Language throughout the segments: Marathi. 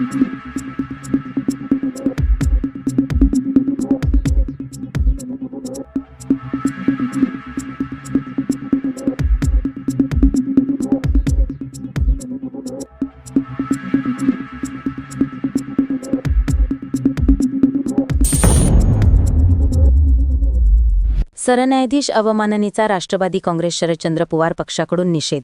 सरन्यायाधीश अवमाननेचा राष्ट्रवादी काँग्रेस शरदचंद्र पवार पक्षाकडून निषेध.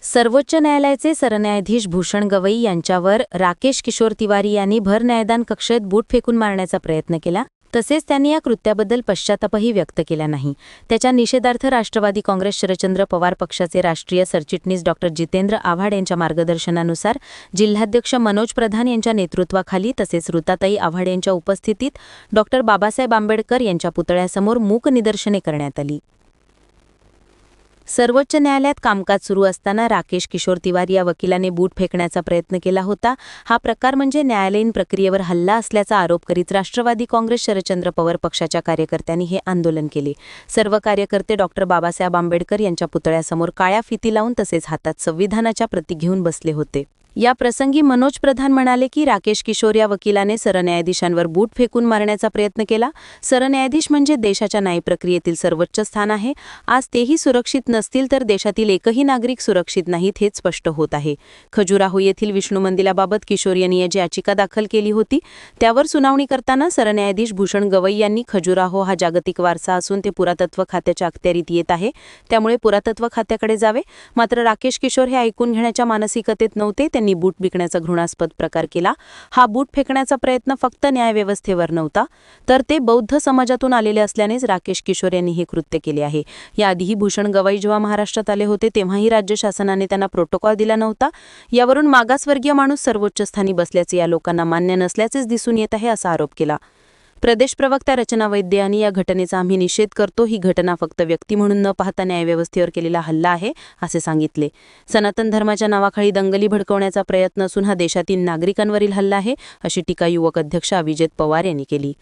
सर्वोच्च न्यायालयाचे सरन्यायाधीश भूषण गवई यांच्यावर राकेश किशोर तिवारी यांनी भर न्यायदान कक्षेत बूट फेकून मारण्याचा प्रयत्न केला. तसेच त्यांनी या कृत्याबद्दल पश्चातापही व्यक्त केला नाही. त्याच्या निषेधार्थ राष्ट्रवादी काँग्रेस शरदचंद्र पवार पक्षाचे राष्ट्रीय सरचिटणीस डॉ. जितेंद्र आव्हाड यांच्या मार्गदर्शनानुसार जिल्हाध्यक्ष मनोज प्रधान यांच्या नेतृत्वाखाली तसेच ऋताताई आव्हाड यांच्या उपस्थितीत डॉ. बाबासाहेब आंबेडकर यांच्या पुतळ्यासमोर मूक निदर्शने करण्यात आली. सर्वोच्च न्यायालयात कामकाज सुरू असताना राकेश किशोर तिवारी या वकिलाने बूट फेकण्याचा प्रयत्न केला होता. हा प्रकार म्हणजे न्यायालयीन प्रक्रियेवर हल्ला असल्याचा आरोप करीत राष्ट्रवादी काँग्रेस शरदचंद्र पवार पक्षाच्या कार्यकर्त्यांनी हे आंदोलन केले. सर्व कार्यकर्ते डॉ. बाबासाहेब आंबेडकर यांच्या पुतळ्यासमोर काळ्या फिती लावून तसेच हातात संविधानाच्या प्रती घेऊन बसले होते. या प्रसंगी मनोज प्रधान म्हणाले की राकेश किशोर या वकिलाने सरन्यायाधीशांवर बूट फेकून मारण्याचा प्रयत्न केला. सरन्यायाधीश म्हणजे देशाच्या न्यायप्रक्रियेतील सर्वोच्च स्थान आहे. आज तेही सुरक्षित नसतील तर देशातील एकही नागरिक सुरक्षित नाहीत हे स्पष्ट होत आहे. खजुराहो येथील विष्णू मंदिराबाबत किशोर यांनी जी याचिका दाखल केली होती त्यावर सुनावणी करताना सरन्यायाधीश भूषण गवई यांनी खजुराहो हा जागतिक वारसा असून ते पुरातत्व खात्याच्या अखत्यारीत येत आहे, त्यामुळे पुरातत्व खात्याकडे जावे. मात्र राकेश किशोर हे ऐकून घेण्याच्या मानसिकतेत नव्हते. त्यांनी बूट विकण्याचा घृणास्पद प्रकार केला. हा बूट फेकण्याचा प्रयत्न फक्त न्यायव्यवस्थेवर नव्हता तर ते बौद्ध समाजातून आलेले असल्यानेच राकेश किशोर यांनी हे कृत्य केले आहे. याआधीही भूषण गवई जेव्हा महाराष्ट्रात आले होते तेव्हाही राज्य शासनाने त्यांना प्रोटोकॉल दिला नव्हता. यावरून मागासवर्गीय माणूस सर्वोच्च स्थानी बसल्याचे या लोकांना मान्य नसल्याचेच दिसून येत आहे असा आरोप केला. प्रदेश प्रवक्ता रचना वैद्य यांनी या घटनेचा आम्ही निषेध करतो. ही घटना फक्त व्यक्ती म्हणून न पाहता न्यायव्यवस्थेवर केलेला हल्ला आहे असे सांगितले. सनातन धर्माच्या नावाखाली दंगली भडकवण्याचा प्रयत्न असून हा देशातील नागरिकांवरील हल्ला आहे अशी टीका युवक अध्यक्ष अभिजित पवार यांनी केली.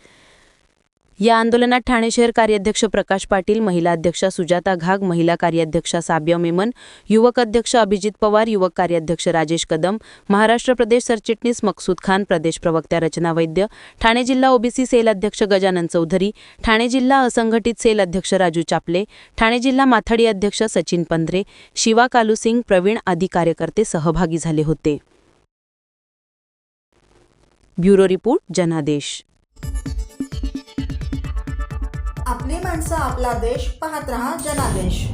या आंदोलनात ठाणे शहर कार्याध्यक्ष प्रकाश पाटील, महिला अध्यक्षा सुजाता घाग, महिला कार्याध्यक्षा साबिया मेमन, युवक अध्यक्ष अभिजित पवार, युवक कार्याध्यक्ष राजेश कदम, महाराष्ट्र प्रदेश सरचिटणीस मकसूद खान, प्रदेश प्रवक्त्या रचना वैद्य, ठाणे जिल्हा ओबीसी सेल अध्यक्ष गजानन चौधरी, ठाणे जिल्हा असंघटित सेल अध्यक्ष राजू चापले, ठाणे जिल्हा माथाडी अध्यक्ष सचिन पंधरे, शिवा कालूसिंग, प्रवीण आदी कार्यकर्ते सहभागी झाले होते. ब्युरो रिपोर्ट, जनादेश. आपली माणसं, आपला देश, पाहत रहा जनादेश.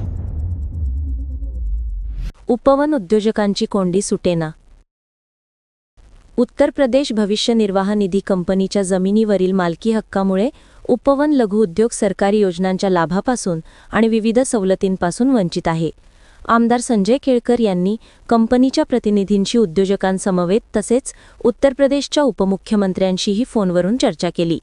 उपवन उद्योजकांची कोंडी सुटेना. उत्तर प्रदेश भविष्य निर्वाह निधी कंपनीच्या जमिनीवरील मालकी हक्कामुळे उपवन लघुउद्योग सरकारी योजनांच्या लाभापासून आणि विविध सवलतींपासून वंचित आहे. आमदार संजय केळकर यांनी कंपनीच्या प्रतिनिधींशी उद्योजकांसमवेत तसेच उत्तर प्रदेशच्या उपमुख्यमंत्र्यांशीही फोनवरून चर्चा केली.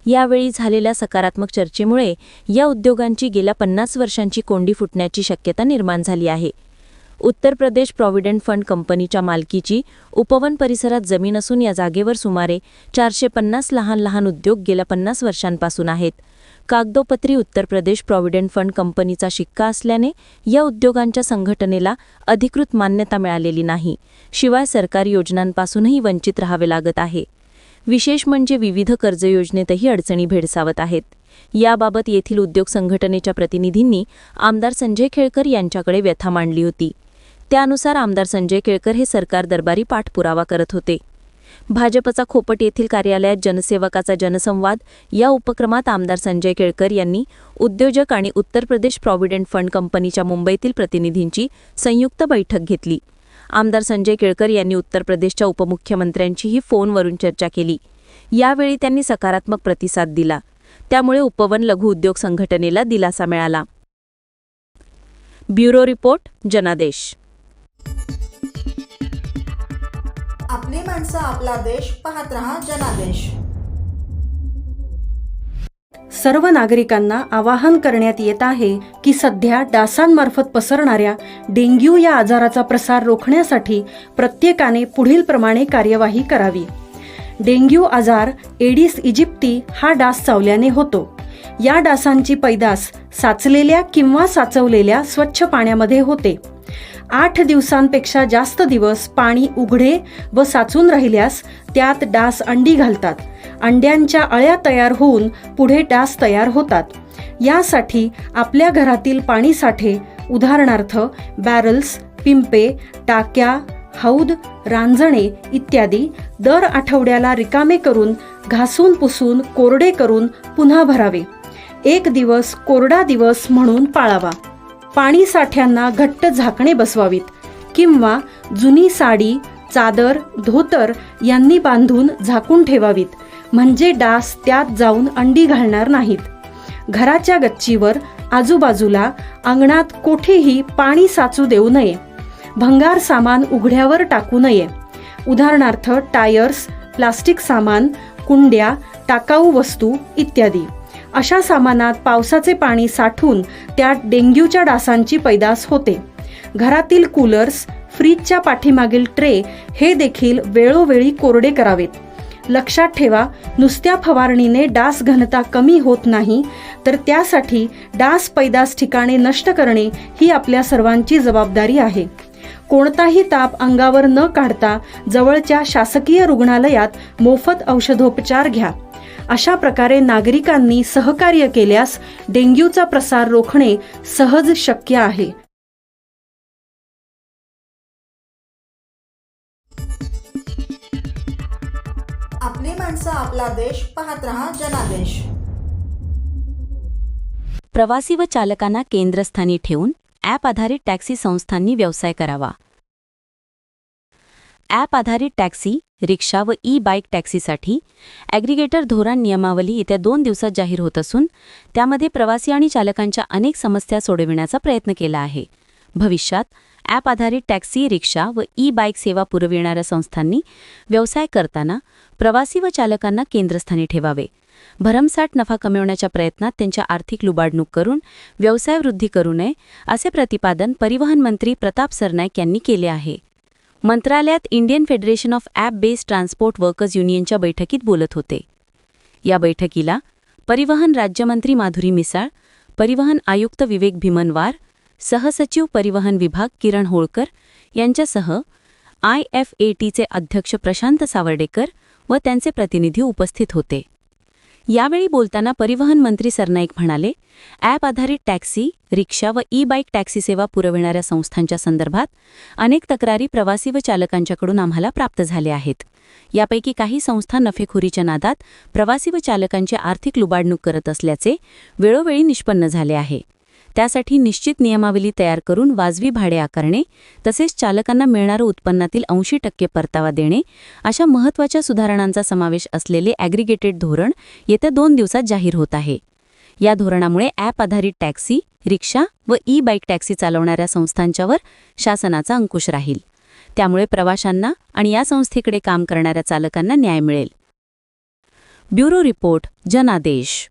यावेळी झालेल्या सकारात्मक चर्चेमुळे या उद्योगांची गेल्या 50 वर्षांची कोंडी फुटण्याची शक्यता निर्माण झाली आहे. उत्तर प्रदेश प्रॉव्हिडंट फंड कंपनीच्या मालकीची उपवन परिसरात जमीन असून या जागेवर सुमारे 450 लहान लहान उद्योग गेल्या 50 वर्षांपासून आहेत. कागदोपत्री उत्तर प्रदेश प्रॉव्हिडंट फंड कंपनीचा शिक्का असल्याने या उद्योगांच्या संघटनेला अधिकृत मान्यता मिळालेली नाही. शिवाय सरकारी योजनांपासूनही वंचित राहावे लागत आहे. विशेष म्हणजे विविध कर्ज योजनेतही अडचणी भेडसावत आहेत. याबाबत येथील उद्योग संघटनेच्या प्रतिनिधींनी आमदार संजय केळकर यांच्याकडे व्यथा मांडली होती. त्यानुसार आमदार संजय केळकर हे सरकार दरबारी पाठपुरावा करत होते. भाजपचा खोपट येथील कार्यालयात जनसेवकाचा जनसंवाद या उपक्रमात आमदार संजय केळकर यांनी उद्योजक आणि उत्तर प्रदेश प्रॉव्हिडंट फंड कंपनीच्या मुंबईतील प्रतिनिधींची संयुक्त बैठक घेतली. आमदार संजय केळकर यांनी उत्तर प्रदेशच्या उपमुख्यमंत्र्यांचीही फोनवरून चर्चा केली. यावेळी त्यांनी सकारात्मक प्रतिसाद दिला. त्यामुळे उपवन लघु उद्योग संघटनेला दिलासा मिळाला. ब्युरो रिपोर्ट, जनादेश. आपली माणसं, आपला देश, पाहत रहा जनादेश. सर्व नागरिकांना आवाहन करण्यात येत आहे की सध्या डासांमार्फत पसरणाऱ्या डेंग्यू या आजाराचा प्रसार रोखण्यासाठी प्रत्येकाने पुढील प्रमाणे कार्यवाही करावी. डेंग्यू आजार एडिस इजिप्ती हा डास चावल्याने होतो. या डासांची पैदास साचलेल्या किंवा साचवलेल्या स्वच्छ पाण्यामध्ये होते. 8 दिवसांपेक्षा जास्त दिवस पाणी उघडे व साचून राहिल्यास त्यात डास अंडी घालतात. अंड्यांच्या अळ्या तयार होऊन पुढे डास तयार होतात. यासाठी आपल्या घरातील पाणी साठे उदाहरणार्थ बॅरल्स, पिंपे, टाक्या, हौद, रांजणे इत्यादी दर आठवड्याला रिकामे करून घासून पुसून कोरडे करून पुन्हा भरावे. 1 दिवस कोरडा दिवस म्हणून पाळावा. पाणी साठ्यांना घट्ट झाकणे बसवावीत किंवा जुनी साडी, चादर, धोतर यांनी बांधून झाकून ठेवावीत, म्हणजे डास त्यात जाऊन अंडी घालणार नाहीत. घराच्या गच्चीवर, आजूबाजूला, अंगणात कोठेही पाणी साचू देऊ नये. भंगार सामान उघड्यावर टाकू नये. उदाहरणार्थ टायर्स, प्लास्टिक सामान, कुंड्या, टाकाऊ वस्तू इत्यादी. अशा सामानात पावसाचे पाणी साठून त्यात डेंग्यूच्या डासांची पैदास होते. घरातील कूलर्स, फ्रीजच्या पाठीमागील ट्रे हे देखील वेळोवेळी कोरडे करावेत. लक्षात ठेवा, नुसत्या फवारणीने डास घनता कमी होत नाही, तर त्यासाठी डास पैदास ठिकाणे नष्ट करणे ही आपल्या सर्वांची जबाबदारी आहे. कोणताही ताप अंगावर न काढता जवळच्या शासकीय रुग्णालयात मोफत औषधोपचार घ्या. अशा प्रकारे नागरिकांनी सहकार्य केल्यास डेंग्यूचा प्रसार रोखणे सहज शक्य आहे. आपली माणसं, आपला देश, पाहत रहा जनादेश. प्रवासी व चालकांना केंद्रस्थानी ठेवून ॲप आधारित टॅक्सी संस्थांनी व्यवसाय करावा. ॲप आधारित टॅक्सी, रिक्षा व ई-बाईक टॅक्सीसाठी ॲग्रिगेटर धोरण नियमावली येत्या 2 दिवसात जाहीर होत असून त्यामध्ये प्रवासी आणि चालकांच्या अनेक समस्या सोडविण्याचा प्रयत्न केला आहे. भविष्यात ॲप आधारित टॅक्सी, रिक्षा व ई-बाईक सेवा पुरविणाऱ्या संस्थांनी व्यवसाय करताना प्रवासी व चालकांना केंद्रस्थानी ठेवावे. भरमसाठ नफा कमविण्याच्या प्रयत्नात त्यांच्या आर्थिक लुबाडणूक करून व्यवसाय वृद्धी करू नये, असे प्रतिपादन परिवहन मंत्री प्रताप सरनाईक यांनी केले आहे. मंत्रालयात Indian federation of app based transport workers युनियनच्या बैठकीत बोलत होते. या बैठकीला परिवहन राज्यमंत्री माधुरी मिसाळ, परिवहन आयुक्त विवेक भीमनवार, सहसचिव परिवहन विभाग किरण होळकर यांच्यासह IFATचे अध्यक्ष प्रशांत सावर्डेकर व त्यांचे प्रतिनिधी उपस्थित होते. यावेळी बोलताना परिवहन मंत्री सरनाईक म्हणाले, ॲप आधारित टॅक्सी, रिक्षा व ई-बाईक टॅक्सी सेवा पुरविणाऱ्या संस्थांच्या संदर्भात अनेक तक्रारी प्रवासी व चालकांच्याकडून आम्हाला प्राप्त झाल्या आहेत. यापैकी काही संस्था नफेखोरीच्या नादात प्रवासी व चालकांची आर्थिक लुबाडणूक करत असल्याचे वेळोवेळी निष्पन्न झाले आहे. त्यासाठी निश्चित नियमावली तयार करून वाजवी भाडे आकारणे तसेच चालकांना मिळणारं उत्पन्नातील 80% परतावा देणे अशा महत्त्वाच्या सुधारणांचा समावेश असलेले ॲग्रिगेटेड धोरण येत्या 2 दिवसात जाहीर होत आहे. या धोरणामुळे ॲप आधारित टॅक्सी, रिक्षा व ई-बाईक टॅक्सी चालवणाऱ्या संस्थांच्यावर शासनाचा अंकुश राहील. त्यामुळे प्रवाशांना आणि या संस्थेकडे काम करणाऱ्या चालकांना न्याय मिळेल. ब्युरो रिपोर्ट, जनादेश.